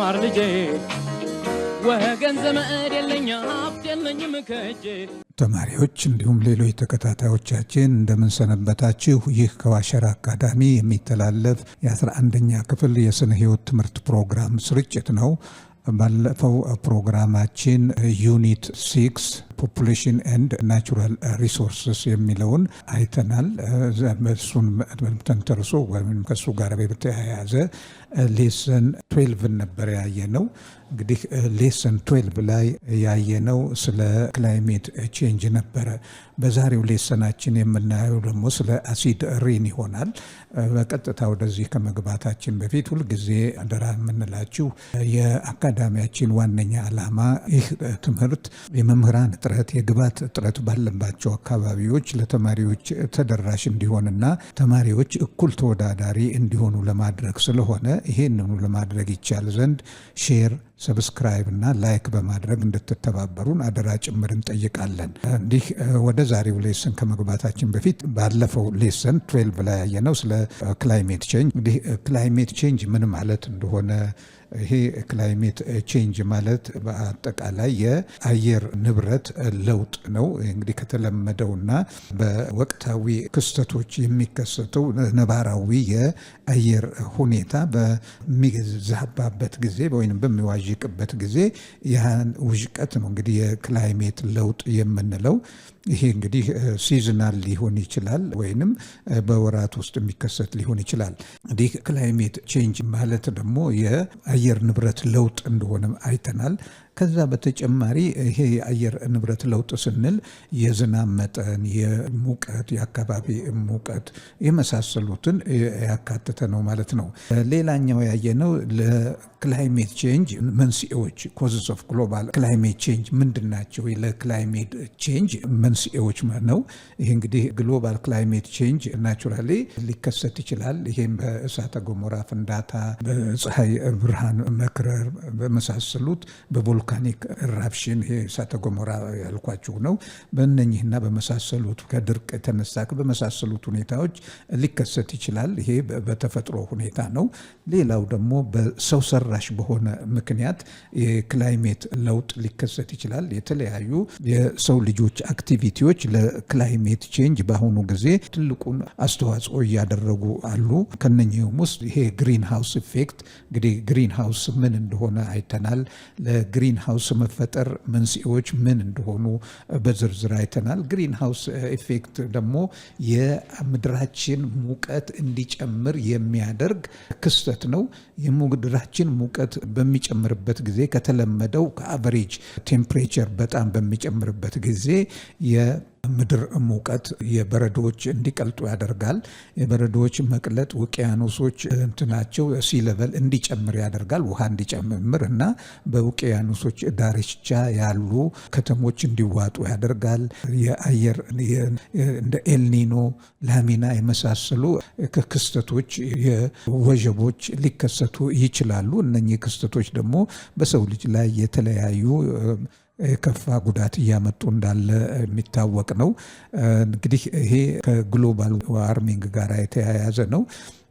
ማር ልጄ ወገን ዘመድ የለኝ ሀብት የለኝም ከእጄ። ተማሪዎች እንዲሁም ሌሎች ተከታታዮቻችን እንደምን ሰነበታችሁ? ይህ ከዋሸራ አካዳሚ የሚተላለፍ የ11ኛ ክፍል የስነ ህይወት ትምህርት ፕሮግራም ስርጭት ነው። ባለፈው ፕሮግራማችን ዩኒት 6 ፖፑሌሽን ኤንድ ናቹራል ሪሶርስስ የሚለውን አይተናል። እሱን ተንተርሶ ወይም ከሱ ጋር በተያያዘ ሌሰን 12 ነበር ያየነው። እንግዲህ ሌሰን 12 ላይ ያየነው ስለ ክላይሜት ቼንጅ ነበረ። በዛሬው ሌሰናችን የምናየው ደግሞ ስለ አሲድ ሬን ይሆናል። በቀጥታ ወደዚህ ከመግባታችን በፊት ሁልጊዜ አደራ የምንላችሁ የአካዳሚያችን ዋነኛ ዓላማ ይህ ትምህርት የመምህራን እጥረት፣ የግብዓት እጥረት ባለባቸው አካባቢዎች ለተማሪዎች ተደራሽ እንዲሆንና ተማሪዎች እኩል ተወዳዳሪ እንዲሆኑ ለማድረግ ስለሆነ ይሄንኑ ለማድረግ ይቻል ዘንድ ሼር፣ ሰብስክራይብ እና ላይክ በማድረግ እንድትተባበሩን አደራ ጭምር እንጠይቃለን። እንዲህ ወደ ዛሬው ሌሰን ከመግባታችን በፊት ባለፈው ሌሰን 12 ላይ ያየነው ስለ ክላይሜት ቼንጅ። እንግዲህ ክላይሜት ቼንጅ ምን ማለት እንደሆነ ይሄ ክላይሜት ቼንጅ ማለት በአጠቃላይ የአየር ንብረት ለውጥ ነው። እንግዲህ ከተለመደውና በወቅታዊ ክስተቶች የሚከሰተው ነባራዊ የአየር ሁኔታ በሚዛባበት ጊዜ ወይም በሚዋዥቅበት ጊዜ ያን ውዥቀት ነው እንግዲህ የክላይሜት ለውጥ የምንለው። ይሄ እንግዲህ ሲዝናል ሊሆን ይችላል ወይንም በወራት ውስጥ የሚከሰት ሊሆን ይችላል። እንግዲህ ክላይሜት ቼንጅ ማለት ደግሞ የአየር ንብረት ለውጥ እንደሆነ አይተናል። ከዛ በተጨማሪ ይሄ የአየር ንብረት ለውጥ ስንል የዝናብ መጠን፣ የሙቀት፣ የአካባቢ ሙቀት የመሳሰሉትን ያካተተ ነው ማለት ነው። ሌላኛው ያየነው ለክላይሜት ቼንጅ መንስኤዎች ኮዝስ ኦፍ ግሎባል ክላይሜት ቼንጅ ምንድን ናቸው? ለክላይሜት ቼንጅ መንስኤዎች ነው። ይሄ እንግዲህ ግሎባል ክላይሜት ቼንጅ ናቹራሊ ሊከሰት ይችላል። ይሄም በእሳተ ገሞራ ፍንዳታ፣ በፀሐይ ብርሃን መክረር በመሳሰሉት በቮልካኒክ ኢራፕሽን ይሄ እሳተ ገሞራ ያልኳችሁ ነው። በእነኚህና በመሳሰሉት ከድርቅ የተነሳ በመሳሰሉት ሁኔታዎች ሊከሰት ይችላል። ይሄ በተፈጥሮ ሁኔታ ነው። ሌላው ደግሞ በሰው ሰራሽ በሆነ ምክንያት የክላይሜት ለውጥ ሊከሰት ይችላል። የተለያዩ የሰው ልጆች አክቲቪቲዎች ለክላይሜት ቼንጅ በአሁኑ ጊዜ ትልቁን አስተዋጽኦ እያደረጉ አሉ። ከነኚህም ውስጥ ይሄ ግሪን ሃውስ ኢፌክት እንግዲህ ግሪን ሃውስ ምን እንደሆነ አይተናል። ለግሪን ሃውስ መፈጠር መንስኤዎች ምን እንደሆኑ በዝርዝር አይተናል። ግሪን ሃውስ ኢፌክት ደግሞ የምድራችን ሙቀት እንዲጨምር የሚያደርግ ክስተት ነው። የምድራችን ሙቀት በሚጨምርበት ጊዜ ከተለመደው ከአቨሬጅ ቴምፕሬቸር በጣም በሚጨምርበት ጊዜ የምድር ሙቀት የበረዶዎች እንዲቀልጡ ያደርጋል። የበረዶዎች መቅለጥ ውቅያኖሶች እንትናቸው ሲለቨል እንዲጨምር ያደርጋል፣ ውሃ እንዲጨምር እና በውቅያኖሶች ዳርቻ ያሉ ከተሞች እንዲዋጡ ያደርጋል። የአየር እንደ ኤልኒኖ፣ ላሚና የመሳሰሉ ክስተቶች የወጀቦች ሊከሰቱ ይችላሉ። እነኚህ ክስተቶች ደግሞ በሰው ልጅ ላይ የተለያዩ የከፋ ጉዳት እያመጡ እንዳለ የሚታወቅ ነው። እንግዲህ ይሄ ከግሎባል ዋርሚንግ ጋር የተያያዘ ነው።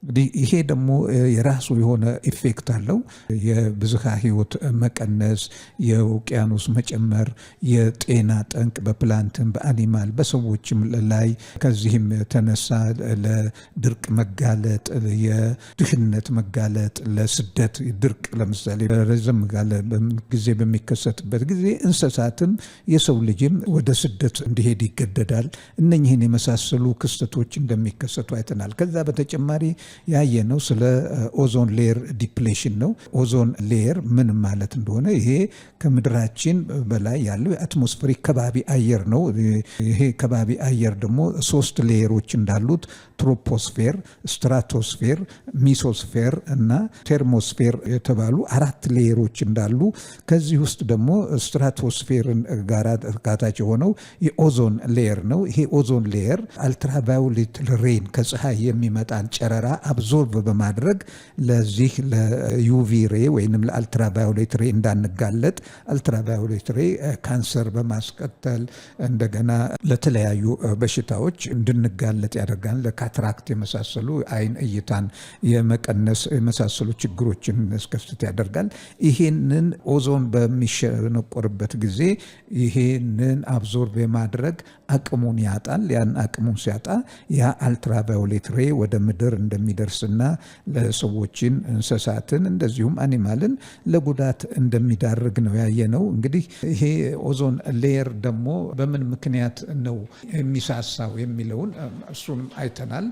እንግዲህ ይሄ ደግሞ የራሱ የሆነ ኢፌክት አለው። የብዝሃ ህይወት መቀነስ፣ የውቅያኖስ መጨመር፣ የጤና ጠንቅ በፕላንትን በአኒማል በሰዎችም ላይ ከዚህም የተነሳ ለድርቅ መጋለጥ፣ የድህነት መጋለጥ፣ ለስደት ድርቅ ለምሳሌ ረዘም ጋለ ጊዜ በሚከሰትበት ጊዜ እንስሳትም የሰው ልጅም ወደ ስደት እንዲሄድ ይገደዳል። እነኚህን የመሳሰሉ ክስተቶች እንደሚከሰቱ አይተናል። ከዛ በተጨማሪ ያየነው ስለ ኦዞን ሌየር ዲፕሌሽን ነው። ኦዞን ሌየር ምን ማለት እንደሆነ ይሄ ከምድራችን በላይ ያለው የአትሞስፌሪክ ከባቢ አየር ነው። ይሄ ከባቢ አየር ደግሞ 3 ሌየሮች እንዳሉት ትሮፖስፌር፣ ስትራቶስፌር፣ ሚሶስፌር እና ቴርሞስፌር የተባሉ 4 ሌየሮች እንዳሉ ከዚህ ውስጥ ደግሞ ስትራቶስፌርን ጋር ተካታች የሆነው የኦዞን ሌየር ነው። ይሄ ኦዞን ሌየር አልትራቫዮሌት ሬን ከፀሐይ የሚመጣን ጨረራ አብዞርብ በማድረግ ለዚህ ለዩቪ ሬ ወይም ለአልትራቫዮሌት ሬ እንዳንጋለጥ አልትራቫዮሌት ሬ ካንሰር በማስከተል እንደገና ለተለያዩ በሽታዎች እንድንጋለጥ ያደርጋል። ለካትራክት የመሳሰሉ አይን እይታን የመቀነስ የመሳሰሉ ችግሮችን ያስከስት ያደርጋል። ይሄንን ኦዞን በሚሸነቆርበት ጊዜ ይሄንን አብዞርብ የማድረግ አቅሙን ያጣል። ያን አቅሙን ሲያጣ ያ አልትራቫዮሌት ሬ ወደ ምድር እንደሚደርስና ለሰዎችን እንስሳትን እንደዚሁም አኒማልን ለጉዳት እንደሚዳርግ ነው ያየነው። እንግዲህ ይሄ ኦዞን ሌየር ደግሞ በምን ምክንያት ነው የሚሳሳው የሚለውን እሱንም አይተናል።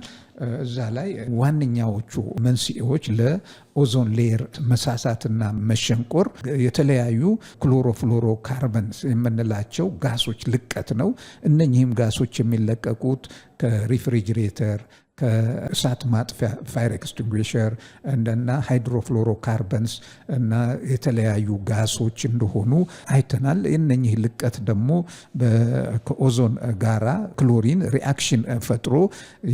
እዛ ላይ ዋነኛዎቹ መንስኤዎች ለኦዞን ሌየር መሳሳትና መሸንቆር የተለያዩ ክሎሮፍሎሮ ካርበን የምንላቸው ጋሶች ልቀት ነው። እነኚህም ጋሶች የሚለቀቁት ከሪፍሪጅሬተር ከእሳት ማጥፊያ ፋየር ኤክስቲንጉሽር እና ሃይድሮፍሎሮካርበንስ እና የተለያዩ ጋሶች እንደሆኑ አይተናል። የነኚህ ልቀት ደግሞ ከኦዞን ጋራ ክሎሪን ሪአክሽን ፈጥሮ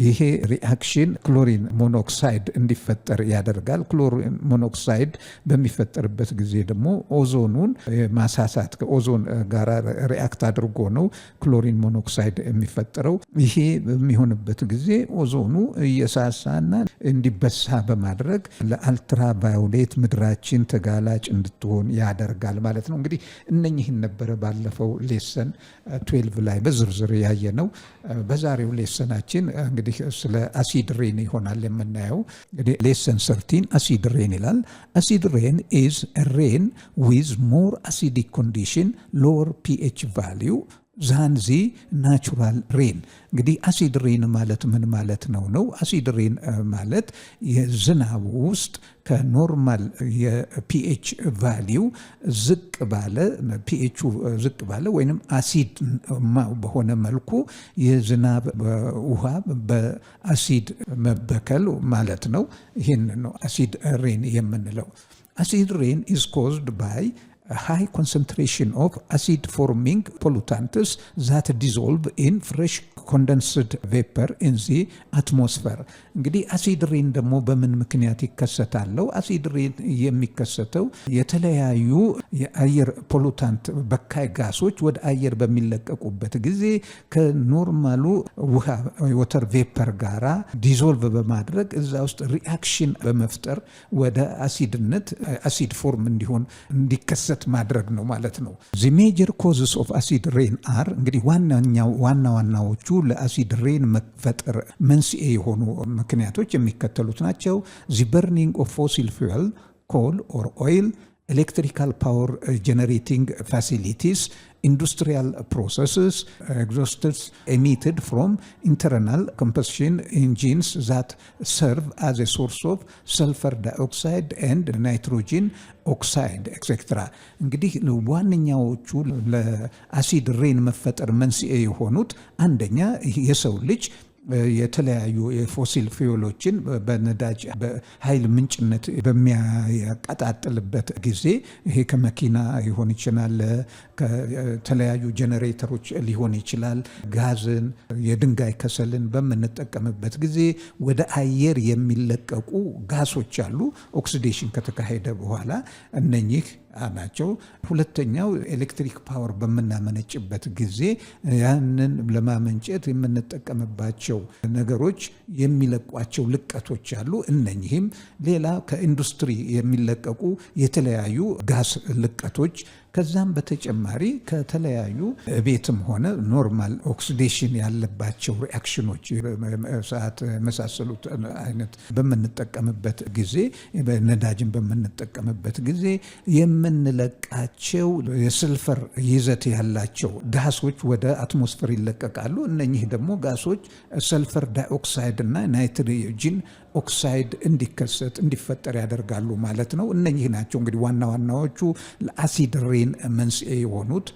ይሄ ሪአክሽን ክሎሪን ሞኖክሳይድ እንዲፈጠር ያደርጋል። ክሎሪን ሞኖክሳይድ በሚፈጠርበት ጊዜ ደግሞ ኦዞኑን ማሳሳት ከኦዞን ጋራ ሪአክት አድርጎ ነው ክሎሪን ሞኖክሳይድ የሚፈጠረው። ይሄ በሚሆንበት ጊዜ ኦዞኑ እየሳሳና እንዲበሳ በማድረግ ለአልትራቫዮሌት ምድራችን ተጋላጭ እንድትሆን ያደርጋል ማለት ነው። እንግዲህ እነኚህን ነበረ ባለፈው ሌሰን 12 ላይ በዝርዝር ያየ ነው። በዛሬው ሌሰናችን እንግዲህ ስለ አሲድ ሬን ይሆናል የምናየው። እንግዲህ ሌሰን 13 አሲድ ሬን ይላል። አሲድ ሬን ኢዝ ሬን ዊዝ ሞር አሲዲክ ኮንዲሽን ሎወር ፒኤች ቫሊዩ ዛንዚ ናቹራል ሬን። እንግዲህ አሲድ ሬን ማለት ምን ማለት ነው? አሲድ ሬን ማለት የዝናብ ውስጥ ከኖርማል የፒኤች ቫሊው ዝቅ ባለ ፒኤቹ ዝቅ ባለ ወይንም አሲድ በሆነ መልኩ የዝናብ ውሃ በአሲድ መበከል ማለት ነው። ይህን ነው አሲድ ሬን የምንለው። አሲድ ሬን is caused by a high concentration of acid-forming pollutants that dissolve in fresh condensed vapor in the atmosphere. እንግዲህ አሲድ ሬን ደግሞ በምን ምክንያት ይከሰታል? አሲድ ሬን የሚከሰተው የተለያዩ የአየር ፖሉታንት በካይ ጋሶች ወደ አየር በሚለቀቁበት ጊዜ ከኖርማሉ ውሃ ወተር ቬፐር ጋራ ዲዞልቭ በማድረግ እዛ ውስጥ ሪአክሽን በመፍጠር ወደ አሲድነት አሲድ ፎርም እንዲሆን እንዲከሰት ማድረግ ነው ማለት ነው። the major causes of acid rain are እንግዲህ ዋናዎቹ ለአሲድ ሬን መፈጠር መንስኤ የሆኑ ምክንያቶች የሚከተሉት ናቸው። the burning of fossil fuel, coal or oil, electrical power generating facilities, industrial processes, exhausts emitted from internal combustion engines that serve as a source of sulfur dioxide and nitrogen oxide etc. እንግዲህ ዋነኛዎቹ ለአሲድ ሬን መፈጠር መንስኤ የሆኑት አንደኛ የሰው ልጅ የተለያዩ የፎሲል ፊውሎችን በነዳጅ በኃይል ምንጭነት በሚያቀጣጥልበት ጊዜ ይሄ ከመኪና ሊሆን ይችላል፣ ከተለያዩ ጄኔሬተሮች ሊሆን ይችላል። ጋዝን፣ የድንጋይ ከሰልን በምንጠቀምበት ጊዜ ወደ አየር የሚለቀቁ ጋሶች አሉ። ኦክሲዴሽን ከተካሄደ በኋላ እነኚህ ናቸው። ሁለተኛው ኤሌክትሪክ ፓወር በምናመነጭበት ጊዜ ያንን ለማመንጨት የምንጠቀምባቸው ነገሮች የሚለቋቸው ልቀቶች አሉ። እነኚህም ሌላ ከኢንዱስትሪ የሚለቀቁ የተለያዩ ጋስ ልቀቶች፣ ከዛም በተጨማሪ ከተለያዩ ቤትም ሆነ ኖርማል ኦክሲዴሽን ያለባቸው ሪአክሽኖች ሰዓት መሳሰሉት አይነት በምንጠቀምበት ጊዜ ነዳጅን በምንጠቀምበት ጊዜ የምንለቃቸው የሰልፈር ይዘት ያላቸው ጋሶች ወደ አትሞስፌር ይለቀቃሉ። እነኚህ ደግሞ ጋሶች ሰልፈር ዳይኦክሳይድ እና ናይትሮጅን ኦክሳይድ እንዲፈጠር ያደርጋሉ ማለት ነው። እነኚህ ናቸው እንግዲህ ዋናዎቹ ለአሲድ ሬን መንስኤ የሆኑት።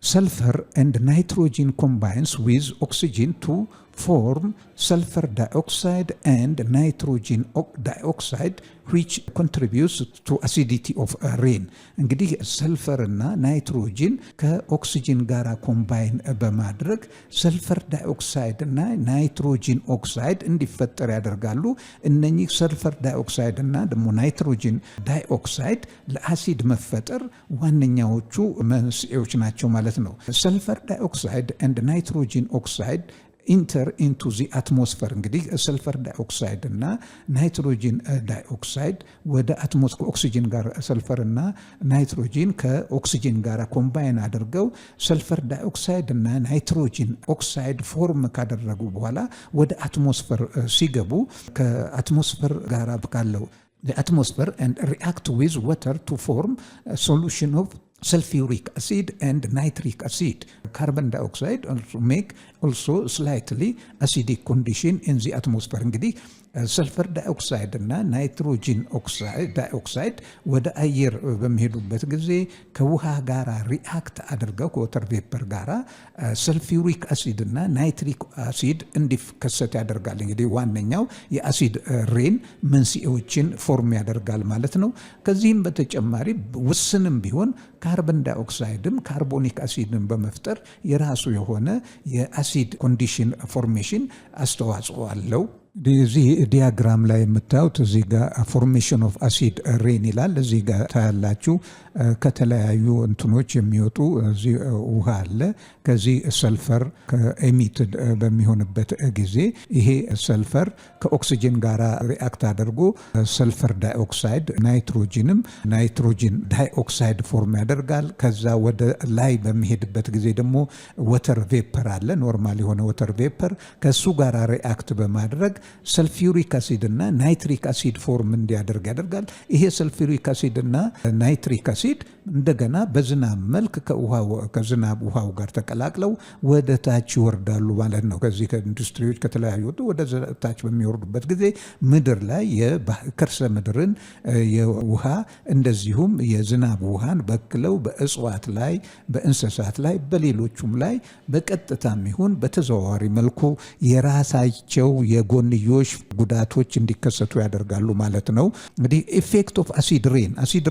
ሰልፈር and nitrogen combines with oxygen to form sulfur dioxide and nitrogen dioxide which contributes to acidity of rain። እንግዲህ ሰልፈር እና ናይትሮጂን ከኦክሲጅን ጋር ኮምባይን በማድረግ ሰልፈር ዳይኦክሳይድ እና ናይትሮጂን ኦክሳይድ እንዲፈጠር ያደርጋሉ። እነኚህ ሰልፈር ዳይኦክሳይድ እና ደግሞ ናይትሮጂን ዳይኦክሳይድ ለአሲድ መፈጠር ዋነኛዎቹ መንስኤዎች ናቸው ማለት ነው። ሰልፈር ዳይኦክሳይድ and nitrogen oxide ኢንተር ኢንቱ ዚ አትሞስፌር። እንግዲህ ሰልፈር ዳይኦክሳይድ እና ናይትሮጂን ዳይኦክሳይድ ወደ አትሞስፌር ኦክሲጅን ጋር ሰልፈር እና ናይትሮጂን ከኦክሲጅን ጋር ኮምባይን አድርገው ሰልፈር ዳይኦክሳይድ እና ናይትሮጂን ኦክሳይድ ፎርም ካደረጉ በኋላ ወደ አትሞስፌር ሲገቡ ከአትሞስፌር ጋር ካለው atmosphere and react with water to form a solution of sulfuric acid and nitric acid. Carbon dioxide also slightly acidic condition in the atmosphere. እንግዲህ ሰልፈር ዳይኦክሳይድ እና ናይትሮጂን ዳይኦክሳይድ ወደ አየር በሚሄዱበት ጊዜ ከውሃ ጋር ሪአክት አድርገው ከወተር ቬፐር ጋር ሰልፊውሪክ አሲድ እና ናይትሪክ አሲድ እንዲከሰት ያደርጋል። እንግዲህ ዋነኛው የአሲድ ሬን መንስኤዎችን ፎርም ያደርጋል ማለት ነው። ከዚህም በተጨማሪ ውስንም ቢሆን ካርበን ዳይኦክሳይድም ካርቦኒክ አሲድን በመፍጠር የራሱ የሆነ የአሲድ ኮንዲሽን ፎርሜሽን አስተዋጽኦ አለው። እዚህ ዲያግራም ላይ የምታዩት እዚህ ጋር ፎርሜሽን ኦፍ አሲድ ሬን ይላል። እዚህ ጋር ታያላችሁ ከተለያዩ እንትኖች የሚወጡ እዚህ ውሃ አለ። ከዚህ ሰልፈር ከኤሚትድ በሚሆንበት ጊዜ ይሄ ሰልፈር ከኦክሲጅን ጋር ሪአክት አድርጎ ሰልፈር ዳይኦክሳይድ ናይትሮጂንም ናይትሮጂን ዳይኦክሳይድ ፎርም ያደርጋል። ከዛ ወደ ላይ በሚሄድበት ጊዜ ደግሞ ወተር ቬፐር አለ፣ ኖርማል የሆነ ወተር ቬፐር ከሱ ጋር ሪአክት በማድረግ ሰልፊውሪክ አሲድ እና ናይትሪክ አሲድ ፎርም እንዲያደርግ ያደርጋል። ይሄ ሰልፊውሪክ አሲድ እና ናይትሪክ አሲድ እንደገና በዝናብ መልክ ከዝናብ ውሃው ጋር ተቀላቅለው ወደ ታች ይወርዳሉ ማለት ነው። ከዚህ ከኢንዱስትሪዎች ከተለያዩ ወደ ታች በሚወርዱበት ጊዜ ምድር ላይ የከርሰ ምድርን የውሃ እንደዚሁም የዝናብ ውሃን በክለው በእጽዋት ላይ፣ በእንስሳት ላይ፣ በሌሎቹም ላይ በቀጥታም ይሁን በተዘዋዋሪ መልኩ የራሳቸው የጎንዮሽ ጉዳቶች እንዲከሰቱ ያደርጋሉ ማለት ነው። እንግዲህ ኢፌክት ኦፍ አሲድ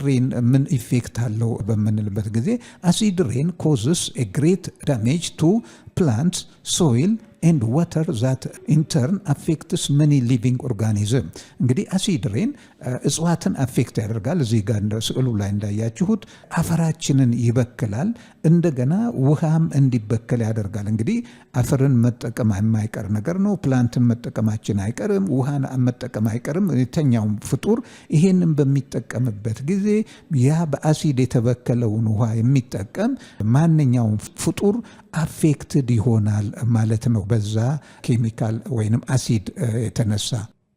ሬን ምን ኢፌክት አለው በምንልበት ጊዜ አሲድ ሬን ኮዝስ ኤ ግሬት ዳሜጅ ቱ plants, soil and water that in turn affects many living organism. እንግዲህ አሲድ ሬን እጽዋትን አፌክት ያደርጋል። እዚህ ጋር ስዕሉ ላይ እንዳያችሁት አፈራችንን ይበክላል፣ እንደገና ውሃም እንዲበከል ያደርጋል። እንግዲህ አፈርን መጠቀም የማይቀር ነገር ነው። ፕላንትን መጠቀማችን አይቀርም፣ ውሃን መጠቀም አይቀርም። የተኛውም ፍጡር ይሄንን በሚጠቀምበት ጊዜ ያ በአሲድ የተበከለውን ውሃ የሚጠቀም ማንኛውም ፍጡር አፌክትድ ይሆናል ማለት ነው በዛ ኬሚካል ወይንም አሲድ የተነሳ።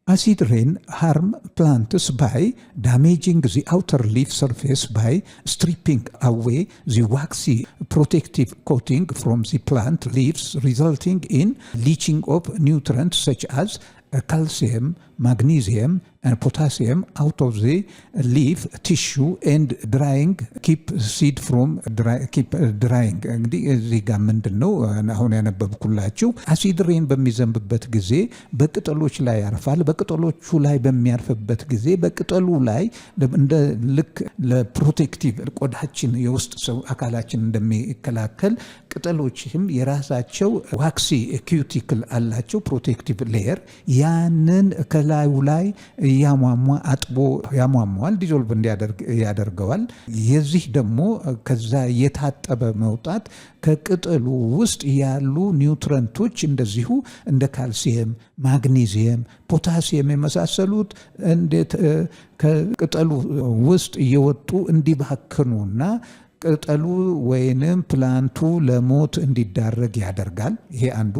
Acid rain harm plants by damaging the outer leaf surface by stripping away the waxy protective coating from the plant leaves, resulting in leaching of nutrients such as calcium, magnesium and potassium out of the leaf tissue and keep seed from drying. እንግዲህ እዚህ ጋር ምንድነው አሁን ያነበብኩላችሁ አሲድ ሬን በሚዘንብበት ጊዜ በቅጠሎች ላይ ያርፋል። በቅጠሎቹ ላይ በሚያርፍበት ጊዜ በቅጠሉ ላይ እንደ ልክ ለፕሮቴክቲቭ ቆዳችን የውስጥ ሰው አካላችን እንደሚከላከል ቅጠሎችም የራሳቸው ዋክሲ ኪዩቲክል አላቸው ፕሮቴክቲቭ ሌየር ያንን ከላዩ ላይ ያሟሟ አጥቦ ያሟሟል፣ ዲዞልቭ እንዲያደርግ ያደርገዋል። የዚህ ደግሞ ከዛ የታጠበ መውጣት ከቅጠሉ ውስጥ ያሉ ኒውትረንቶች እንደዚሁ እንደ ካልሲየም፣ ማግኒዚየም፣ ፖታሲየም የመሳሰሉት እንዴት ከቅጠሉ ውስጥ እየወጡ እንዲባክኑና ቅጠሉ ወይንም ፕላንቱ ለሞት እንዲዳረግ ያደርጋል። ይሄ አንዱ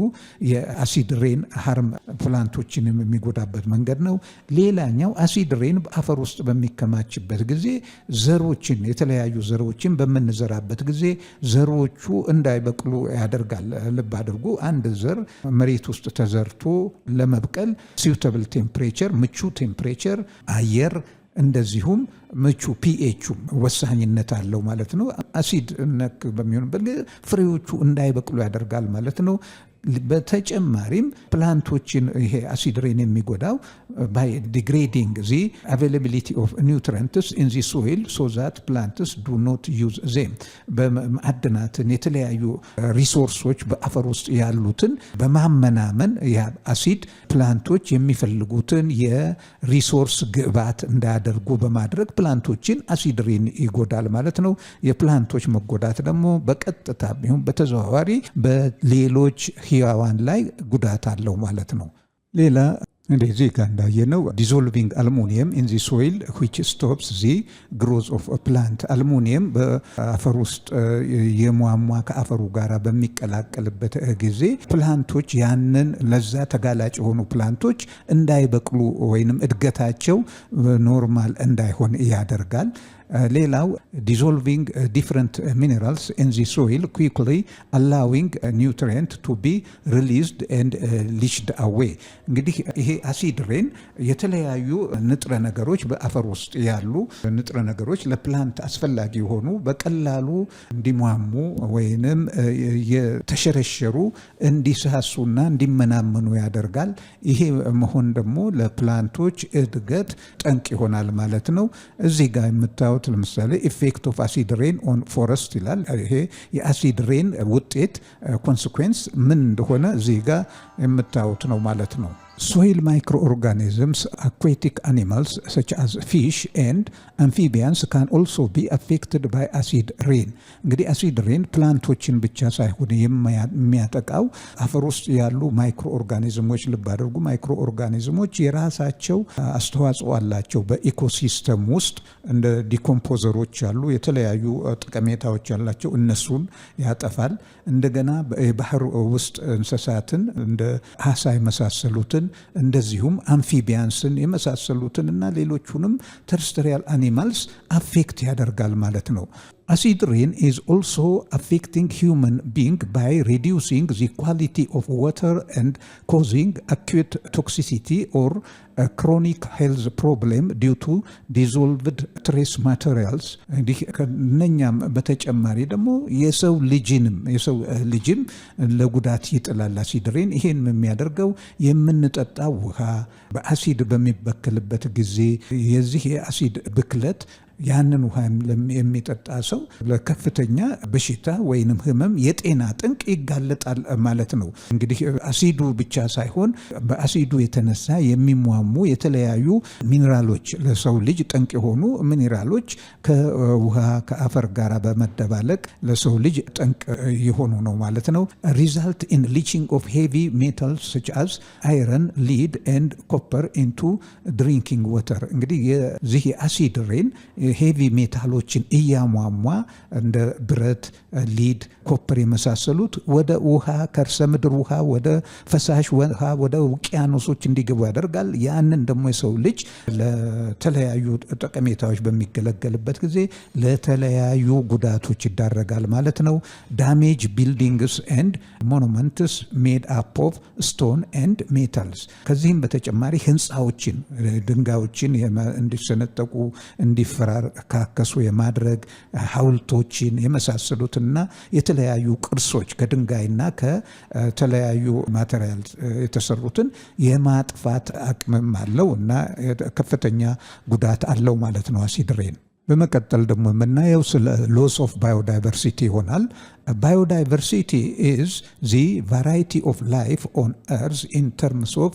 የአሲድ ሬን ሃርም ፕላንቶችን የሚጎዳበት መንገድ ነው። ሌላኛው አሲድ ሬን በአፈር ውስጥ በሚከማችበት ጊዜ ዘሮችን የተለያዩ ዘሮችን በምንዘራበት ጊዜ ዘሮቹ እንዳይበቅሉ ያደርጋል። ልብ አድርጉ፣ አንድ ዘር መሬት ውስጥ ተዘርቶ ለመብቀል suitable ቴምፕሬቸር ምቹ ቴምፕሬቸር አየር እንደዚሁም ምቹ ፒኤቹም ወሳኝነት አለው ማለት ነው። አሲድ ነክ በሚሆንበት ፍሬዎቹ እንዳይበቅሉ ያደርጋል ማለት ነው። በተጨማሪም ፕላንቶችን ይሄ አሲድ ሬን የሚጎዳው by degrading the availability of nutrients in the soil so that plants do not use them በማዕድናትን የተለያዩ ሪሶርሶች በአፈር ውስጥ ያሉትን በማመናመን ያ አሲድ ፕላንቶች የሚፈልጉትን የሪሶርስ ግብዓት እንዳያደርጉ በማድረግ ፕላንቶችን አሲድ ሬን ይጎዳል ማለት ነው። የፕላንቶች መጎዳት ደግሞ በቀጥታ ቢሆን በተዘዋዋሪ በሌሎች ህያዋን ላይ ጉዳት አለው ማለት ነው። ሌላ እንደዚህ ጋር እንዳየነው ዲዞልቪንግ አልሙኒየም ኢን ዚ ሶይል which stops the growth of a plant አልሙኒየም በአፈር ውስጥ የሟሟ ከአፈሩ ጋር በሚቀላቀልበት ጊዜ ፕላንቶች ያንን ለዛ ተጋላጭ የሆኑ ፕላንቶች እንዳይበቅሉ ወይንም እድገታቸው ኖርማል እንዳይሆን ያደርጋል። ሌላው dissolving different minerals in the soil quickly allowing nutrient to be released and leached away እንግዲህ ይሄ አሲድ ሬን የተለያዩ ንጥረ ነገሮች በአፈር ውስጥ ያሉ ንጥረ ነገሮች ለፕላንት አስፈላጊ የሆኑ በቀላሉ እንዲሟሙ ወይንም የተሸረሸሩ እንዲሳሱና እንዲመናመኑ ያደርጋል። ይሄ መሆን ደግሞ ለፕላንቶች እድገት ጠንቅ ይሆናል ማለት ነው። እዚህ ጋር የምታዩት ለምሳሌ ኢፌክት ኦፍ አሲድ ሬን ኦን ፎረስት ይላል። ይሄ የአሲድ ሬን ውጤት ኮንሲኩዌንስ ምን እንደሆነ እዚህ ጋር የምታዩት ነው ማለት ነው። Soil microorganisms, aquatic animals such as fish and amphibians can also be affected by acid rain. እንግዲህ አሲድ ሬን ፕላንቶችን ብቻ ሳይሆን የሚያጠቃው አፈር ውስጥ ያሉ ማይክሮ ኦርጋኒዝሞች ልብ አድርጉ፣ ማይክሮ ኦርጋኒዝሞች የራሳቸው አስተዋጽኦ አላቸው በኢኮሲስተም ውስጥ እንደ ዲኮምፖዘሮች ያሉ የተለያዩ ጠቀሜታዎች ያላቸው እነሱን ያጠፋል። እንደገና የባህር ውስጥ እንስሳትን እንደ አሳ የመሳሰሉትን እንደዚሁም አምፊቢያንስን የመሳሰሉትን እና ሌሎቹንም ተርስትሪያል አኒማልስ አፌክት ያደርጋል ማለት ነው። Acid rain is also affecting human being by reducing the quality of water and causing acute toxicity or a chronic health problem due to dissolved trace materials. እንዲህ ከነኛም በተጨማሪ ደግሞ የሰው ልጅም ለጉዳት ይጥላል አሲድ ሬን። ይሄን የሚያደርገው የምንጠጣው ውሃ በአሲድ በሚበከልበት ጊዜ የዚህ የአሲድ ብክለት ያንን ውሃ የሚጠጣ ሰው ለከፍተኛ በሽታ ወይንም ህመም የጤና ጠንቅ ይጋለጣል ማለት ነው። እንግዲህ አሲዱ ብቻ ሳይሆን በአሲዱ የተነሳ የሚሟሙ የተለያዩ ሚኒራሎች ለሰው ልጅ ጠንቅ የሆኑ ሚኒራሎች ከውሃ ከአፈር ጋር በመደባለቅ ለሰው ልጅ ጠንቅ የሆኑ ነው ማለት ነው። ሪዛልት ኢን ሊቺንግ ኦፍ ሄቪ ሜታልስ such as iron, lead and copper into drinking water። እንግዲህ የዚህ የአሲድ ሬን ሄቪ ሜታሎችን እያሟሟ እንደ ብረት፣ ሊድ፣ ኮፐር የመሳሰሉት ወደ ውሃ ከርሰ ምድር ውሃ ወደ ፈሳሽ ውሃ ወደ ውቅያኖሶች እንዲገቡ ያደርጋል። ያንን ደግሞ የሰው ልጅ ለተለያዩ ጠቀሜታዎች በሚገለገልበት ጊዜ ለተለያዩ ጉዳቶች ይዳረጋል ማለት ነው። ዳሜጅ ቢልዲንግስ ኤንድ ሞኑመንትስ ሜድ አፕ ኦፍ ስቶን ኤንድ ሜታልስ። ከዚህም በተጨማሪ ህንፃዎችን፣ ድንጋዮችን እንዲሰነጠቁ እንዲፈራካከሱ የማድረግ ሐውልቶችን የመሳሰሉትና የተለያዩ ቅርሶች ከድንጋይና ከተለያዩ ማቴሪያል የተሰሩትን የማጥፋት አቅምም አለው እና ከፍተኛ ጉዳት አለው ማለት ነው አሲድ ሬን። በመቀጠል ደግሞ የምናየው ስለ ሎስ ኦፍ ባዮዳይቨርሲቲ ይሆናል። Biodiversity is the variety of life on Earth in terms of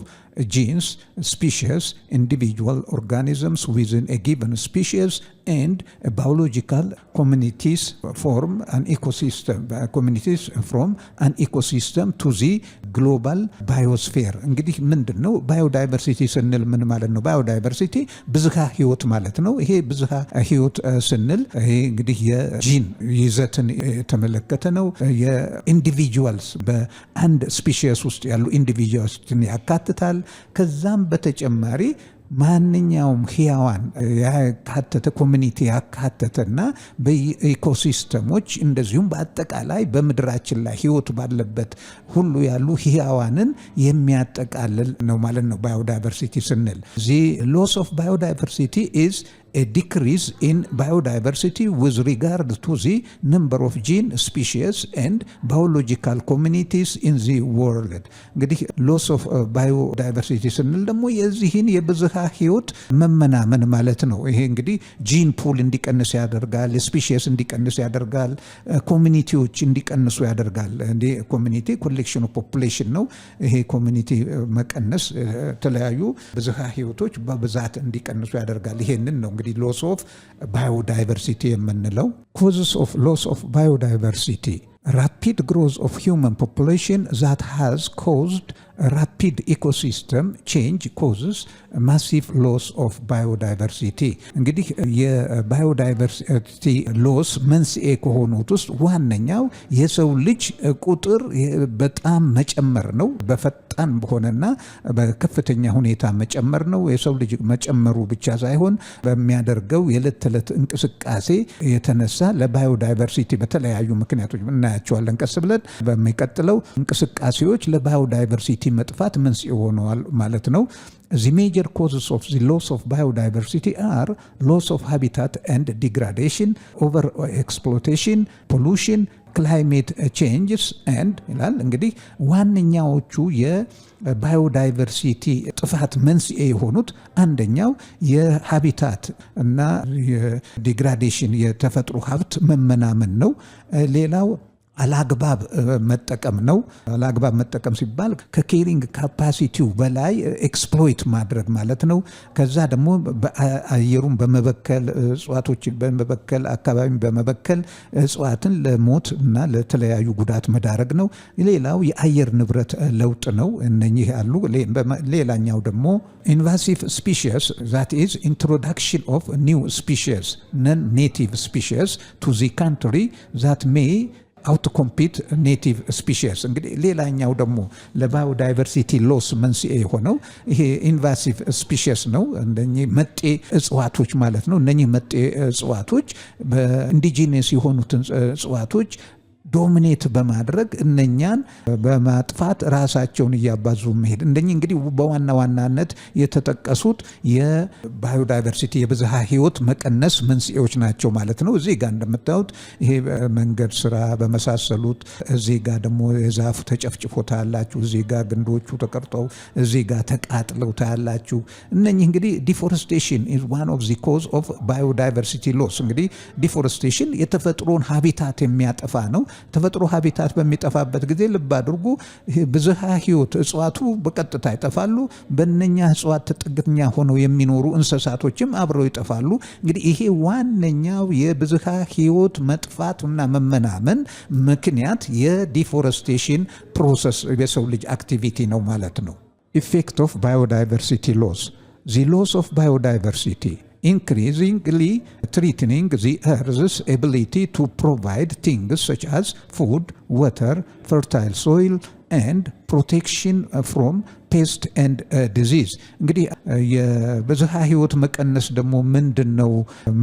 genes, species, individual organisms within a given species, and biological communities from an ecosystem to the global biosphere። እንግዲህ ምንድን ነው ባዮዳይቨርሲቲ ስንል ምን ማለት ነው? ባዮዳይቨርሲቲ ብዝሃ ህይወት ማለት ነው። ይሄ ብዝሃ ህይወት ስንል ይሄ እንግዲህ የጂን ይዘትን የተመለከተ ነው። የኢንዲቪጁዋልስ በአንድ ስፒሺስ ውስጥ ያሉ ኢንዲቪጁዋልስን ያካትታል። ከዛም በተጨማሪ ማንኛውም ህያዋን ያካተተ ኮሚኒቲ ያካተተና በኢኮሲስተሞች እንደዚሁም በአጠቃላይ በምድራችን ላይ ህይወት ባለበት ሁሉ ያሉ ህያዋንን የሚያጠቃልል ነው ማለት ነው ባዮዳይቨርሲቲ ስንል። The loss of biodiversity is a decrease in biodiversity with regard to the number of gene species and biological communities in the world. እንግዲህ loss of biodiversity ስንል ደግሞ የዚህን የብዝሃ ህይወት መመናመን ማለት ነው። ይሄ እንግዲህ ጂን ፑል እንዲቀንስ ያደርጋል፣ ስፒሺስ እንዲቀንስ ያደርጋል፣ ኮሚኒቲዎች እንዲቀንሱ ያደርጋል። እንዴ ኮሚኒቲ ኮሌክሽን ኦፍ ፖፑሌሽን ነው። ይሄ ኮሚኒቲ መቀነስ የተለያዩ ብዝሃ ህይወቶች በብዛት እንዲቀንሱ ያደርጋል። ይሄንን ነው እንግዲህ loss of biodiversity የምንለው። causes of loss of biodiversity: rapid growth of human population that has caused rapid ecosystem change causes massive loss of biodiversity. እንግዲህ የባዮዳይቨርሲቲ ሎስ መንስኤ ከሆኑት ውስጥ ዋነኛው የሰው ልጅ ቁጥር በጣም መጨመር ነው። በፈጣን በሆነና በከፍተኛ ሁኔታ መጨመር ነው። የሰው ልጅ መጨመሩ ብቻ ሳይሆን በሚያደርገው የዕለት ተዕለት እንቅስቃሴ የተነሳ ለባዮዳይቨርሲቲ በተለያዩ ምክንያቶች እናያቸዋለን ቀስ ብለን በሚቀጥለው እንቅስቃሴዎች ለባዮዳይቨርሲቲ መጥፋት መንስኤ ሆነዋል ማለት ነው። The major causes of the loss of biodiversity are loss of habitat and degradation, over-exploitation, pollution, climate changes and ይላል። እንግዲህ ዋነኛዎቹ የባዮዳይቨርሲቲ ጥፋት መንስኤ የሆኑት አንደኛው የሃቢታት እና የዲግራዴሽን የተፈጥሮ ሀብት መመናመን ነው። ሌላው አላግባብ መጠቀም ነው። አላግባብ መጠቀም ሲባል ከኬሪንግ ካፓሲቲው በላይ ኤክስፕሎይት ማድረግ ማለት ነው። ከዛ ደግሞ አየሩን በመበከል እጽዋቶችን በመበከል አካባቢን በመበከል እጽዋትን ለሞት እና ለተለያዩ ጉዳት መዳረግ ነው። ሌላው የአየር ንብረት ለውጥ ነው። እነኚህ ያሉ። ሌላኛው ደግሞ ኢንቫሲቭ ስፒሺስ that is introduction of new species, non-native species to the country that may አውትኮምፒት ኔቲቭ ስፒሺስ። እንግዲህ ሌላኛው ደግሞ ለባዮዳይቨርሲቲ ሎስ መንስኤ የሆነው ይሄ ኢንቫሲቭ ስፒሺስ ነው። እነኚህ መጤ እጽዋቶች ማለት ነው። እነኚህ መጤ እጽዋቶች በኢንዲጂነስ የሆኑትን እጽዋቶች ዶሚኔት በማድረግ እነኛን በማጥፋት ራሳቸውን እያባዙ መሄድ። እንደኚህ እንግዲህ በዋና ዋናነት የተጠቀሱት የባዮዳይቨርሲቲ የብዝሃ ህይወት መቀነስ መንስኤዎች ናቸው ማለት ነው። እዚህ ጋር እንደምታዩት ይሄ መንገድ ስራ በመሳሰሉት፣ እዚህ ጋር ደግሞ የዛፉ ተጨፍጭፎ ታያላችሁ፣ እዚህ ጋር ግንዶቹ ተቀርጠው፣ እዚህ ጋር ተቃጥለው ታያላችሁ። እነኚህ እንግዲህ ዲፎረስቴሽን is one of the cause of biodiversity loss። እንግዲህ ዲፎረስቴሽን የተፈጥሮን ሀቢታት የሚያጠፋ ነው። ተፈጥሮ ሀቢታት በሚጠፋበት ጊዜ ልብ አድርጉ ብዝሃ ህይወት እጽዋቱ በቀጥታ ይጠፋሉ። በእነኛ እጽዋት ጥገኛ ሆነው የሚኖሩ እንስሳቶችም አብረው ይጠፋሉ። እንግዲህ ይሄ ዋነኛው የብዝሃ ህይወት መጥፋትና መመናመን ምክንያት የዲፎረስቴሽን ፕሮሰስ የሰው ልጅ አክቲቪቲ ነው ማለት ነው። ኢፌክት ኦፍ ባዮዳይቨርሲቲ ሎስ: the loss of biodiversity increasingly threatening the Earth's ability to provide things such as food, water, fertile soil and protection from pest and disease። እንግዲህ የብዝሃ ህይወት መቀነስ ደግሞ ምንድነው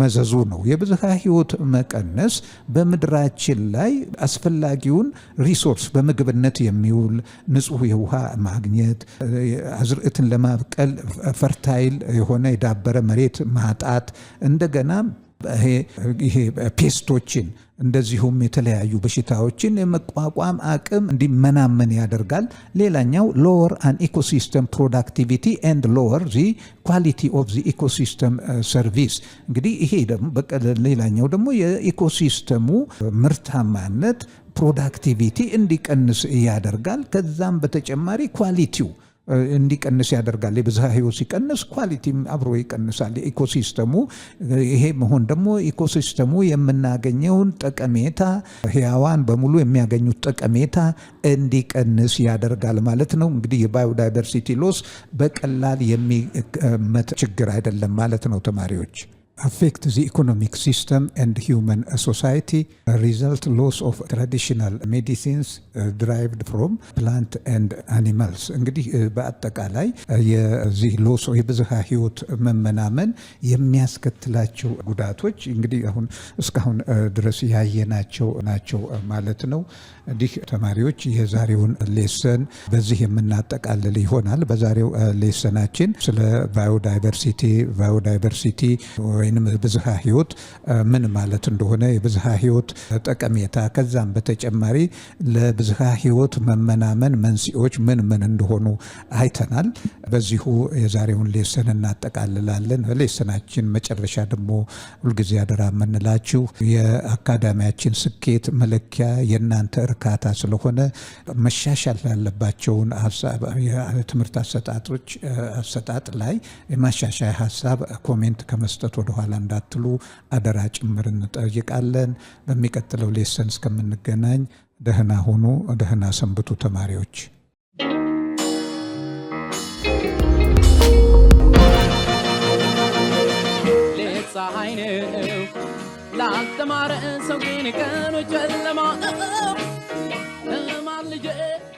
መዘዙ ነው። የብዝሃ ህይወት መቀነስ በምድራችን ላይ አስፈላጊውን ሪሶርስ በምግብነት የሚውል ንጹህ የውሃ ማግኘት፣ አዝርዕትን ለማብቀል ፈርታይል የሆነ የዳበረ መሬት ማጣት፣ እንደገና ይሄ ፔስቶችን እንደዚሁም የተለያዩ በሽታዎችን የመቋቋም አቅም እንዲመናመን ያደርጋል። ሌላኛው lower an ecosystem productivity and lower the quality of the ecosystem service። እንግዲህ ይሄ ደግሞ ሌላኛው ደግሞ የኢኮሲስተሙ ምርታማነት ፕሮዳክቲቪቲ እንዲቀንስ ያደርጋል። ከዛም በተጨማሪ ኳሊቲው እንዲቀንስ ያደርጋል። የብዝሃ ህይወት ሲቀንስ ኳሊቲም አብሮ ይቀንሳል ኢኮሲስተሙ። ይሄ መሆን ደግሞ ኢኮሲስተሙ የምናገኘውን ጠቀሜታ ህያዋን በሙሉ የሚያገኙት ጠቀሜታ እንዲቀንስ ያደርጋል ማለት ነው። እንግዲህ የባዮዳይቨርሲቲ ሎስ በቀላል የሚመት ችግር አይደለም ማለት ነው ተማሪዎች። affect the economic system and human society, result loss of traditional medicines derived from plant and animals። እንግዲህ በአጠቃላይ የዚህ ሎስ የብዝሃ ህይወት መመናመን የሚያስከትላቸው ጉዳቶች እንግዲህ አሁን እስካሁን ድረስ ያየናቸው ናቸው ማለት ነው። እንዲህ ተማሪዎች የዛሬውን ሌሰን በዚህ የምናጠቃልል ይሆናል። በዛሬው ሌሰናችን ስለ ባዮዳይቨርሲቲ ወይንም ብዝሃ ህይወት ምን ማለት እንደሆነ የብዝሃ ህይወት ጠቀሜታ ከዛም በተጨማሪ ለብዝሃ ህይወት መመናመን መንስኤዎች ምን እንደሆኑ አይተናል። በዚሁ የዛሬውን ሌሰን እናጠቃልላለን። በሌሰናችን መጨረሻ ደግሞ ሁልጊዜ አደራ የምንላችሁ የአካዳሚያችን ስኬት መለኪያ የእናንተ እርካታ ስለሆነ መሻሻል ያለባቸውን የትምህርት አሰጣጥ ላይ የማሻሻያ ሀሳብ ኮሜንት ከመስጠት ወደኋላ እንዳትሉ አደራ ጭምር እንጠይቃለን። በሚቀጥለው ሌሰን እስከምንገናኝ ደህና ሁኑ፣ ደህና ሰንብቱ ተማሪዎች። ፀሐይ ነው ላልተማረ ሰው ግን ቀኑ ጨለማ